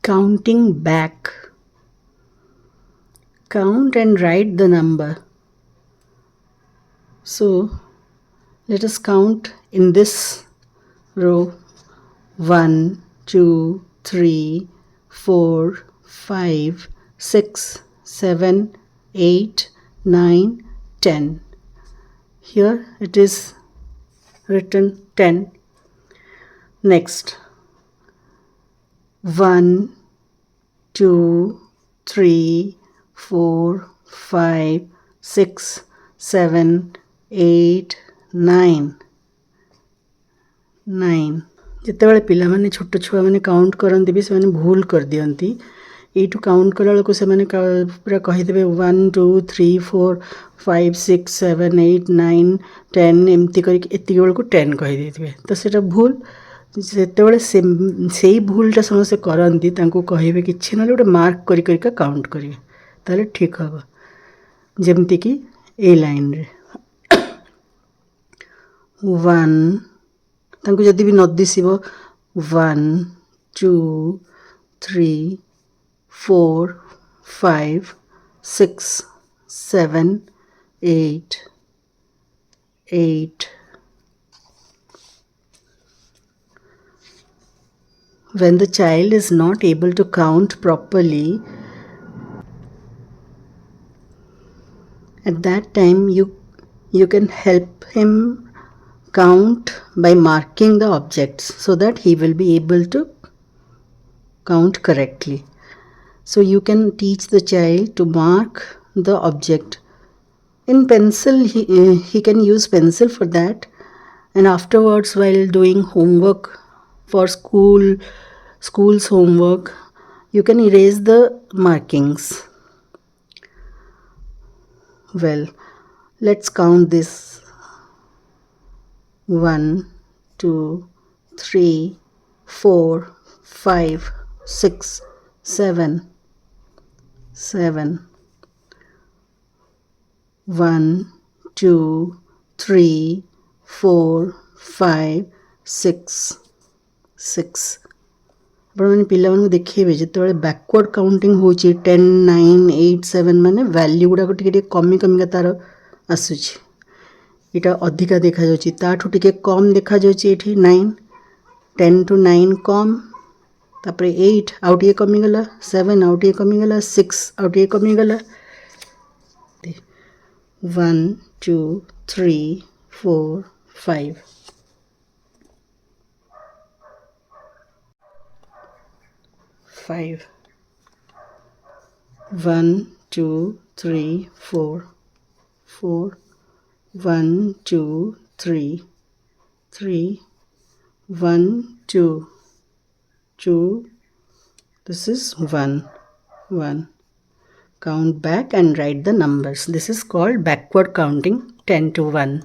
counting back. Count and write the number. So let us count in this row. 1, 2, 3, 4, 5, 6, 7, 8, 9, 10. Here it is written 10. Next, 1, 2, 3, 4, 5, 6, 7, 8, 9. ଯେତେବେଳେ ପିଲାମାନେ ଛୋଟ ଛୁଆମାନେ count କରନ୍ତି ବି ସେମାନେ ଭୁଲ କରିଦିଅନ୍ତି। ଏଇଠୁ କାଉଣ୍ଟ କଲାବେଳକୁ ସେମାନେ ପୁରା କହିଦେବେ 1, 2, 3, 4, 5, 6, 7, 8, 9, 10 ଏମିତି କରିକି ଏତିକି ବେଳକୁ 10 କହିଦେଇଥିବେ। ତ ସେଇଟା ଭୁଲ। ଯେତେବେଳେ ସେଇ ଭୁଲଟା ସମସ୍ତେ କରନ୍ତି ତାଙ୍କୁ କହିବେ କିଛି ନହେଲେ ଗୋଟେ ମାର୍କ କରି କରିକା କାଉଣ୍ଟ କରିବେ, ତାହେଲେ ଠିକ୍ ହେବ। ଯେମିତିକି ଏଇ ଲାଇନ୍ରେ 1, ତାଙ୍କୁ ଯଦି ବି ନ ଦିଶିବ 1, 2, 3, 4, 5, 6, 7, 8. When the child is not able to count properly, at that time you can help him count by marking the objects so that he will be able to count correctly. So you can teach the child to mark the object. In pencil, he can use pencil for that, and afterwards while doing homework for school's homework, you can erase the markings. Well, let's count this. 1, 2, 3, 4, 5, 6, 7. 1, 2, 3, 4, 5, 6. ଆପଣମାନେ ପିଲାମାନଙ୍କୁ ଦେଖେଇବେ ଯେତେବେଳେ backward counting ହେଉଛି 10, 9, 8, 7 ମାନେ value ଗୁଡ଼ାକ ଟିକେ ଟିକେ କମିକା ତାର ଆସୁଛି। ଏଇଟା ଅଧିକା ଦେଖାଯାଉଛି, ତାଠୁ ଟିକେ କମ୍ ଦେଖାଯାଉଛି ଏଠି 9, 10 to 9 କମ୍, ତାପରେ 8 ଆଉ ଟିକେ କମିଗଲା, 7 ଆଉ ଟିକେ କମିଗଲା, 6 ଆଉ ଟିକେ କମିଗଲା। 1, 2, 3, 4, 5. 1, 2, 3, 4. 1, 2, 3. 1, 2. This is 1. Count back and write the numbers. This is called backward counting 10 to 1.